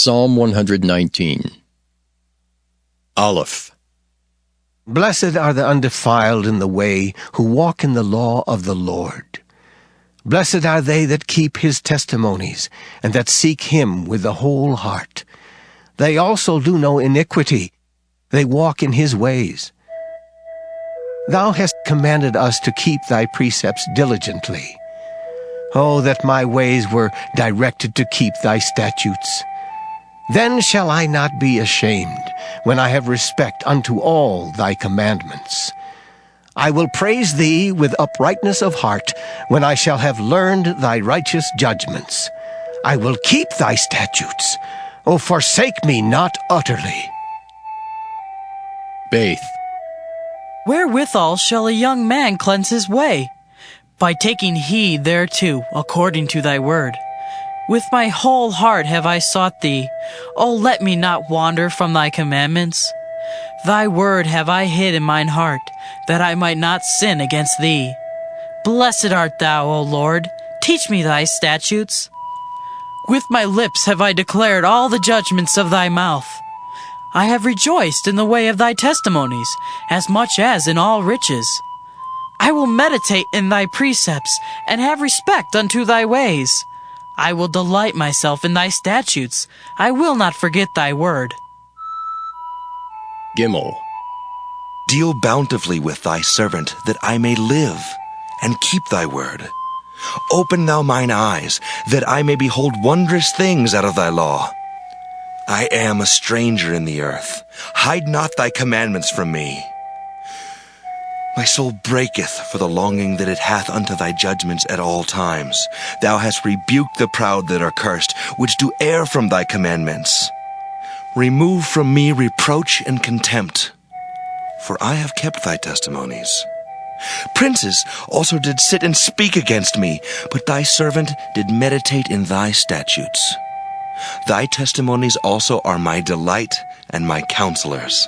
Psalm 119. Aleph. Blessed are the undefiled in the way, who walk in the law of the Lord. Blessed are they that keep his testimonies, and that seek him with the whole heart. They also do no iniquity, they walk in his ways. Thou hast commanded us to keep thy precepts diligently. Oh, that my ways were directed to keep thy statutes. Then shall I not be ashamed, when I have respect unto all thy commandments. I will praise thee with uprightness of heart, when I shall have learned thy righteous judgments. I will keep thy statutes. O forsake me not utterly. Baith. Wherewithal shall a young man cleanse his way? By taking heed thereto, according to thy word. With my whole heart have I sought thee. O let me not wander from thy commandments. Thy word have I hid in mine heart, that I might not sin against thee. Blessed art thou, O Lord. Teach me thy statutes. With my lips have I declared all the judgments of thy mouth. I have rejoiced in the way of thy testimonies, as much as in all riches. I will meditate in thy precepts, and have respect unto thy ways. I will delight myself in thy statutes. I will not forget thy word. Gimel. Deal bountifully with thy servant, that I may live, and keep thy word. Open thou mine eyes, that I may behold wondrous things out of thy law. I am a stranger in the earth. Hide not thy commandments from me. My soul breaketh for the longing that it hath unto thy judgments at all times. Thou hast rebuked the proud that are cursed, which do err from thy commandments. Remove from me reproach and contempt, for I have kept thy testimonies. Princes also did sit and speak against me, but thy servant did meditate in thy statutes. Thy testimonies also are my delight and my counselors.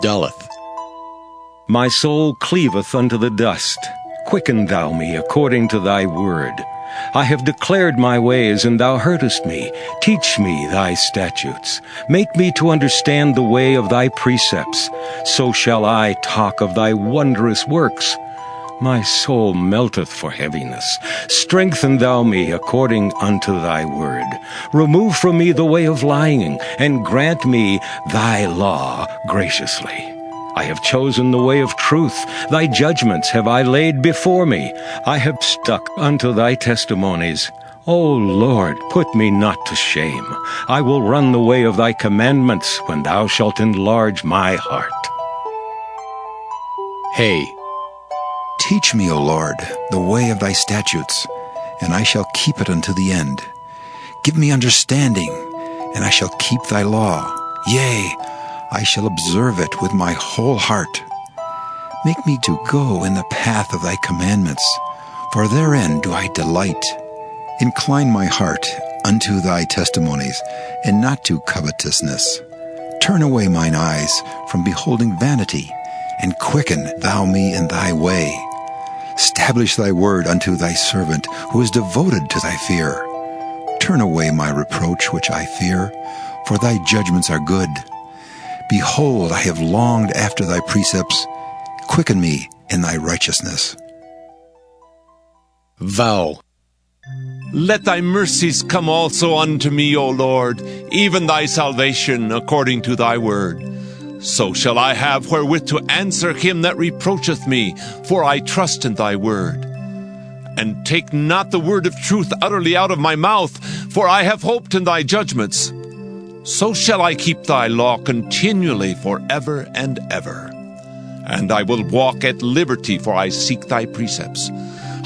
Daleth. My soul cleaveth unto the dust. Quicken thou me according to thy word. I have declared my ways, and thou heardest me. Teach me thy statutes. Make me to understand the way of thy precepts. So shall I talk of thy wondrous works. My soul melteth for heaviness. Strengthen thou me according unto thy word. Remove from me the way of lying, and grant me thy law graciously. I have chosen the way of truth. Thy judgments have I laid before me. I have stuck unto thy testimonies. O Lord, put me not to shame. I will run the way of thy commandments when thou shalt enlarge my heart. Hey. Teach me, O Lord, the way of thy statutes, and I shall keep it unto the end. Give me understanding, and I shall keep thy law. Yea, I shall observe it with my whole heart. Make me to go in the path of thy commandments, for therein do I delight. Incline my heart unto thy testimonies, and not to covetousness. Turn away mine eyes from beholding vanity, and quicken thou me in thy way. Establish thy word unto thy servant, who is devoted to thy fear. Turn away my reproach which I fear, for thy judgments are good. Behold, I have longed after thy precepts. Quicken me in thy righteousness. Vow. Let thy mercies come also unto me, O Lord, even thy salvation according to thy word. So shall I have wherewith to answer him that reproacheth me, for I trust in thy word. And take not the word of truth utterly out of my mouth, for I have hoped in thy judgments. So shall I keep thy law continually forever and ever. And I will walk at liberty, for I seek thy precepts.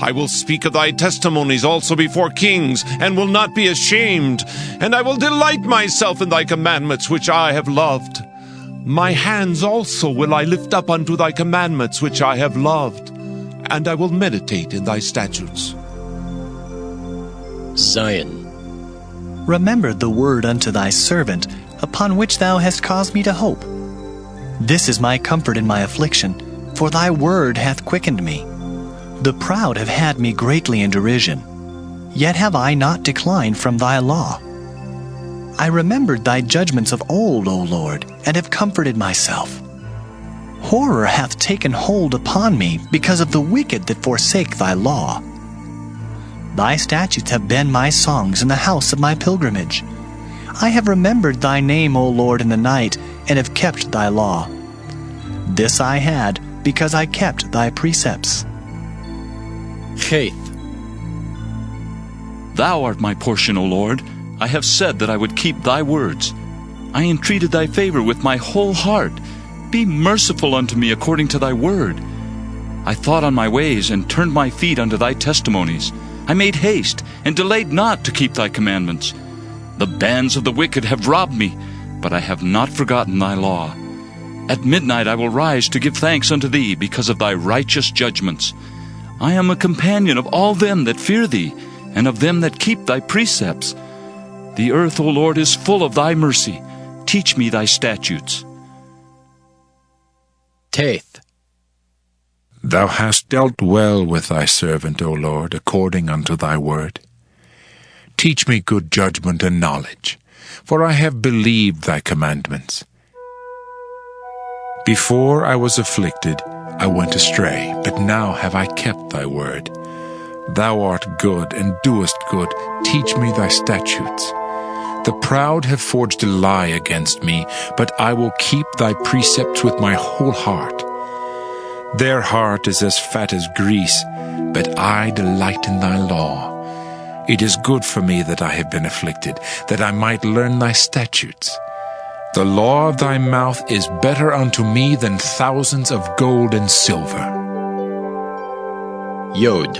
I will speak of thy testimonies also before kings, and will not be ashamed. And I will delight myself in thy commandments, which I have loved. My hands also will I lift up unto thy commandments, which I have loved. And I will meditate in thy statutes. Zion. Remember the word unto thy servant, upon which thou hast caused me to hope. This is my comfort in my affliction, for thy word hath quickened me. The proud have had me greatly in derision, yet have I not declined from thy law. I remembered thy judgments of old, O Lord, and have comforted myself. Horror hath taken hold upon me because of the wicked that forsake thy law. Thy statutes have been my songs in the house of my pilgrimage. I have remembered thy name, O Lord, in the night, and have kept thy law. This I had, because I kept thy precepts. Cheth. Thou art my portion, O Lord. I have said that I would keep thy words. I entreated thy favor with my whole heart. Be merciful unto me according to thy word. I thought on my ways, and turned my feet unto thy testimonies. I made haste, and delayed not to keep thy commandments. The bands of the wicked have robbed me, but I have not forgotten thy law. At midnight I will rise to give thanks unto thee because of thy righteous judgments. I am a companion of all them that fear thee, and of them that keep thy precepts. The earth, O Lord, is full of thy mercy. Teach me thy statutes. Teth. Thou hast dealt well with thy servant, O Lord, according unto thy word. Teach me good judgment and knowledge, for I have believed thy commandments. Before I was afflicted, I went astray, but now have I kept thy word. Thou art good, and doest good. Teach me thy statutes. The proud have forged a lie against me, but I will keep thy precepts with my whole heart. Their heart is as fat as grease, but I delight in thy law. It is good for me that I have been afflicted, that I might learn thy statutes. The law of thy mouth is better unto me than thousands of gold and silver. Yod.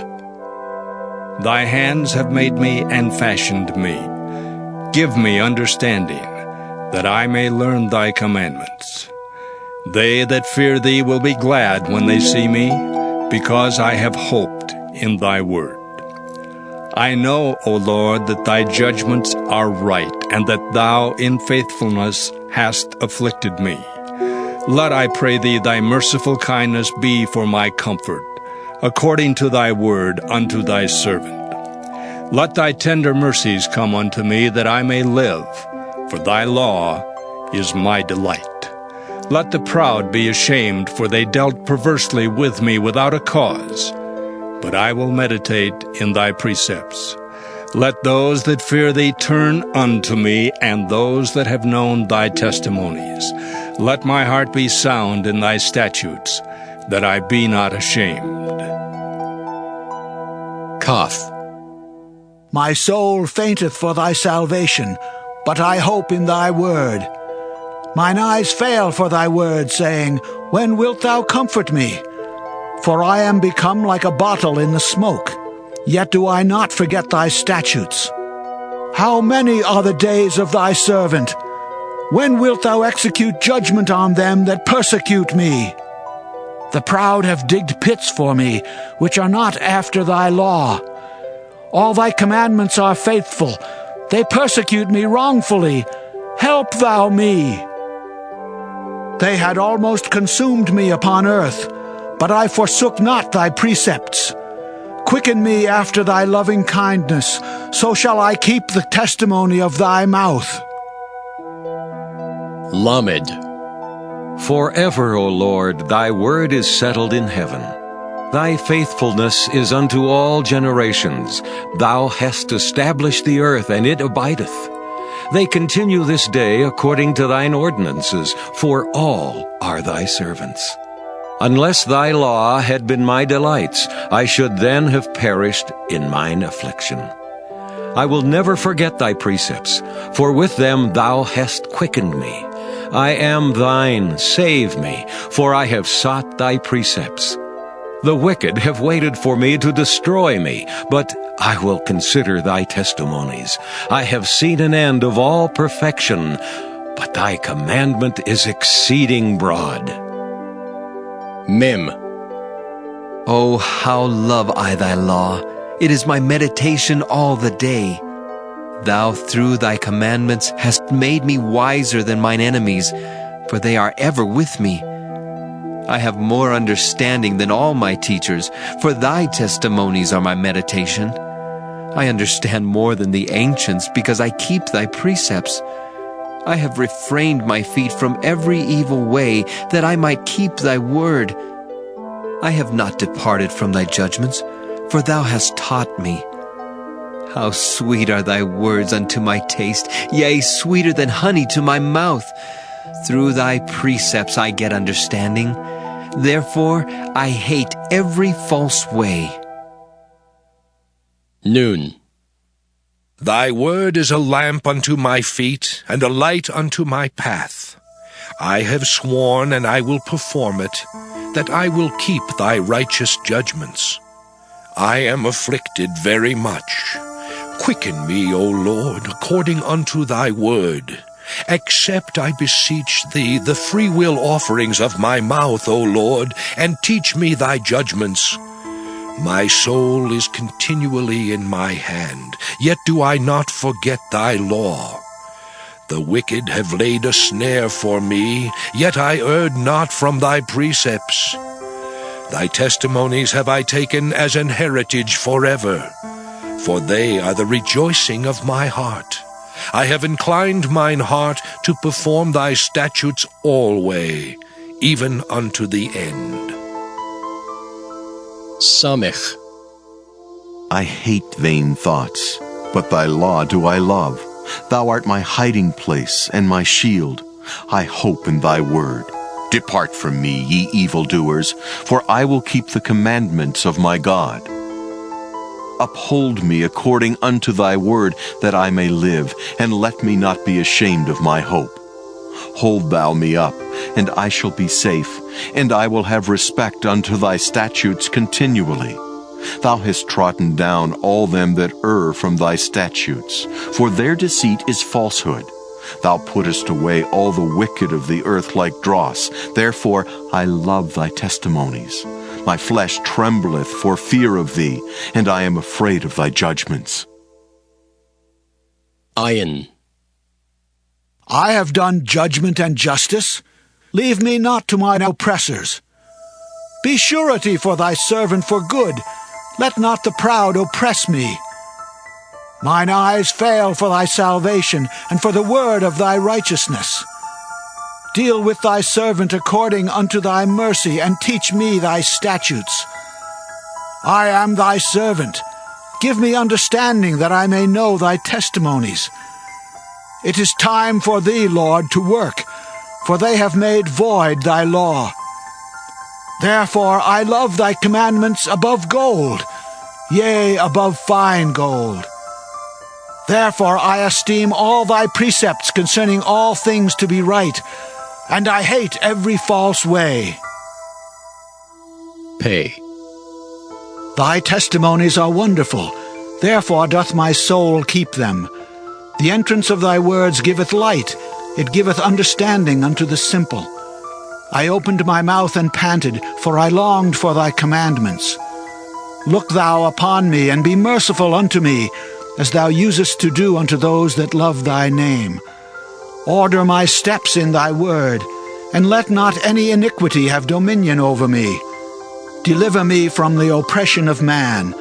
Thy hands have made me and fashioned me. Give me understanding, that I may learn thy commandments. They that fear thee will be glad when they see me, because I have hoped in thy word. I know, O Lord, that thy judgments are right, and that thou in faithfulness hast afflicted me. Let, I pray thee, thy merciful kindness be for my comfort, according to thy word unto thy servant. Let thy tender mercies come unto me, that I may live, for thy law is my delight. Let the proud be ashamed, for they dealt perversely with me without a cause. But I will meditate in thy precepts. Let those that fear thee turn unto me, and those that have known thy testimonies. Let my heart be sound in thy statutes, that I be not ashamed. Kaf. My soul fainteth for thy salvation, but I hope in thy word. Mine eyes fail for thy word, saying, When wilt thou comfort me? For I am become like a bottle in the smoke, yet do I not forget thy statutes. How many are the days of thy servant? When wilt thou execute judgment on them that persecute me? The proud have digged pits for me, which are not after thy law. All thy commandments are faithful. They persecute me wrongfully. Help thou me. They had almost consumed me upon earth, but I forsook not thy precepts. Quicken me after thy loving kindness, so shall I keep the testimony of thy mouth. Lamed. Forever, O Lord, thy word is settled in heaven. Thy faithfulness is unto all generations. Thou hast established the earth, and it abideth. They continue this day according to thine ordinances, for all are thy servants. Unless thy law had been my delights, I should then have perished in mine affliction. I will never forget thy precepts, for with them thou hast quickened me. I am thine, save me, for I have sought thy precepts. The wicked have waited for me to destroy me, but I will consider thy testimonies. I have seen an end of all perfection, but thy commandment is exceeding broad. Mem. Oh, how love I thy law! It is my meditation all the day. Thou through thy commandments hast made me wiser than mine enemies, for they are ever with me. I have more understanding than all my teachers, for thy testimonies are my meditation. I understand more than the ancients because I keep thy precepts. I have refrained my feet from every evil way that I might keep thy word. I have not departed from thy judgments, for thou hast taught me. How sweet are thy words unto my taste, yea, sweeter than honey to my mouth. Through thy precepts I get understanding. Therefore I hate every false way. Noon. Thy word is a lamp unto my feet, and a light unto my path. I have sworn, and I will perform it, that I will keep thy righteous judgments. I am afflicted very much. Quicken me, O Lord, according unto thy word. Accept, I beseech thee, the freewill offerings of my mouth, O Lord, and teach me thy judgments. My soul is continually in my hand, yet do I not forget thy law. The wicked have laid a snare for me, yet I erred not from thy precepts. Thy testimonies have I taken as an heritage forever, for they are the rejoicing of my heart. I have inclined mine heart to perform thy statutes alway, even unto the end. Samech. I hate vain thoughts, but thy law do I love. Thou art my hiding place and my shield. I hope in thy word. Depart from me, ye evildoers, for I will keep the commandments of my God. Uphold me according unto thy word, that I may live, and let me not be ashamed of my hope. Hold thou me up, and I shall be safe, and I will have respect unto thy statutes continually. Thou hast trodden down all them that err from thy statutes, for their deceit is falsehood. Thou puttest away all the wicked of the earth like dross. Therefore I love thy testimonies. My flesh trembleth for fear of thee, and I am afraid of thy judgments. Ayin. I have done judgment and justice. Leave me not to mine oppressors. Be surety for thy servant for good. Let not the proud oppress me. Mine eyes fail for thy salvation, and for the word of thy righteousness. Deal with thy servant according unto thy mercy, and teach me thy statutes. I am thy servant. Give me understanding, that I may know thy testimonies. It is time for thee, Lord, to work, for they have made void thy law. Therefore I love thy commandments above gold, yea, above fine gold. Therefore I esteem all thy precepts concerning all things to be right, and I hate every false way. Pay. Thy testimonies are wonderful, therefore doth my soul keep them. The entrance of thy words giveth light, it giveth understanding unto the simple. I opened my mouth and panted, for I longed for thy commandments. Look thou upon me, and be merciful unto me, as thou usest to do unto those that love thy name. Order my steps in thy word, and let not any iniquity have dominion over me. Deliver me from the oppression of man,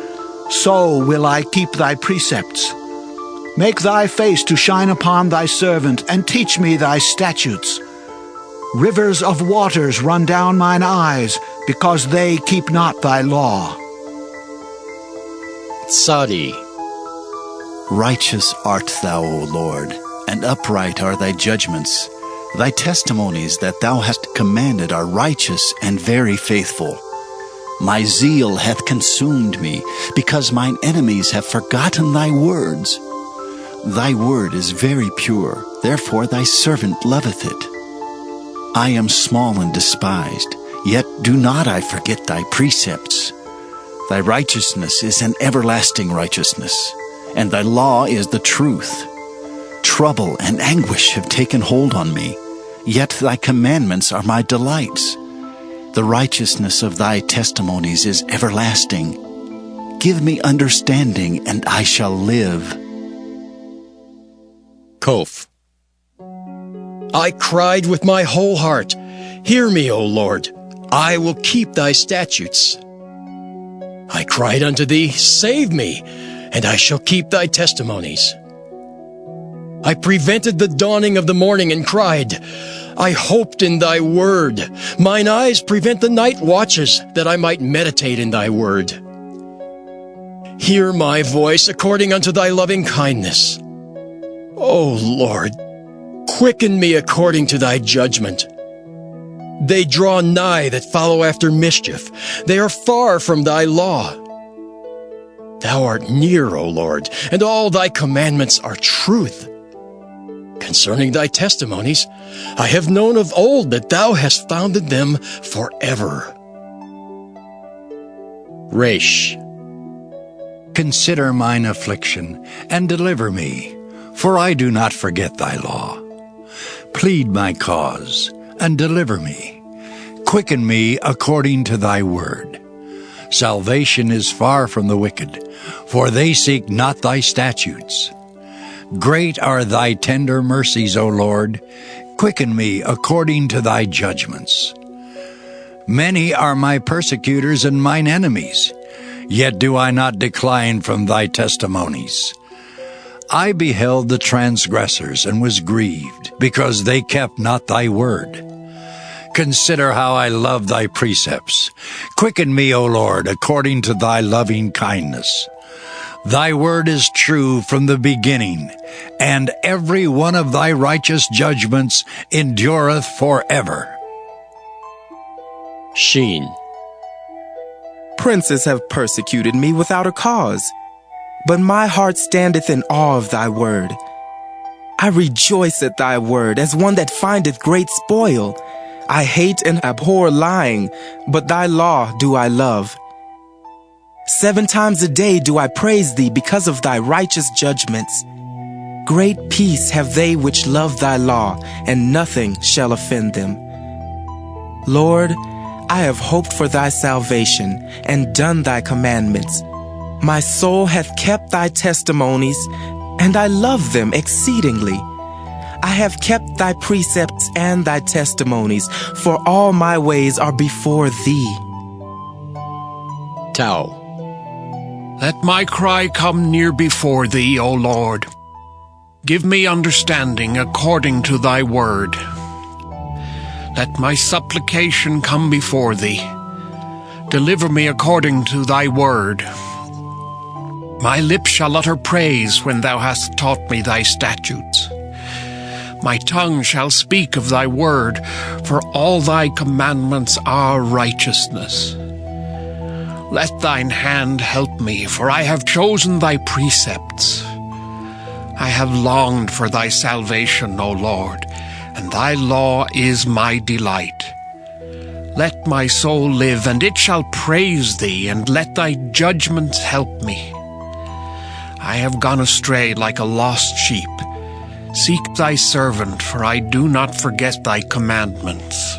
so will I keep thy precepts. Make thy face to shine upon thy servant, and teach me thy statutes. Rivers of waters run down mine eyes, because they keep not thy law. Sadi. Righteous art thou, O Lord, and upright are thy judgments. Thy testimonies that thou hast commanded are righteous and very faithful. My zeal hath consumed me, because mine enemies have forgotten thy words. Thy word is very pure, therefore thy servant loveth it. I am small and despised, yet do not I forget thy precepts. Thy righteousness is an everlasting righteousness, and thy law is the truth. Trouble and anguish have taken hold on me, yet thy commandments are my delights. The righteousness of thy testimonies is everlasting. Give me understanding, and I shall live. Kof. I cried with my whole heart, hear me, O Lord, I will keep thy statutes. I cried unto thee, save me, and I shall keep thy testimonies. I prevented the dawning of the morning and cried, I hoped in thy word. Mine eyes prevent the night watches, that I might meditate in thy word. Hear my voice according unto thy loving kindness. O Lord, quicken me according to thy judgment. They draw nigh that follow after mischief. They are far from thy law. Thou art near, O Lord, and all thy commandments are truth. Concerning thy testimonies, I have known of old that thou hast founded them forever. Resh. Consider mine affliction, and deliver me, for I do not forget thy law. Plead my cause, and deliver me. Quicken me according to thy word. Salvation is far from the wicked, for they seek not thy statutes. Great are thy tender mercies, O Lord. Quicken me according to thy judgments. Many are my persecutors and mine enemies, yet do I not decline from thy testimonies. I beheld the transgressors and was grieved, because they kept not thy word. Consider how I love thy precepts. Quicken me, O Lord, according to thy loving kindness. Thy word is true from the beginning, and every one of thy righteous judgments endureth forever. Sheen. Princes have persecuted me without a cause, but my heart standeth in awe of thy word. I rejoice at thy word as one that findeth great spoil. I hate and abhor lying, but thy law do I love. 7 times a day do I praise thee because of thy righteous judgments. Great peace have they which love thy law, and nothing shall offend them. Lord, I have hoped for thy salvation, and done thy commandments. My soul hath kept thy testimonies, and I love them exceedingly. I have kept thy precepts and thy testimonies, for all my ways are before thee. Tau. Let my cry come near before thee, O Lord. Give me understanding according to thy word. Let my supplication come before thee. Deliver me according to thy word. My lips shall utter praise when thou hast taught me thy statutes. My tongue shall speak of thy word, for all thy commandments are righteousness. Let thine hand help me, for I have chosen thy precepts. I have longed for thy salvation, O Lord, and thy law is my delight. Let my soul live, and it shall praise thee, and let thy judgments help me. I have gone astray like a lost sheep. Seek thy servant, for I do not forget thy commandments.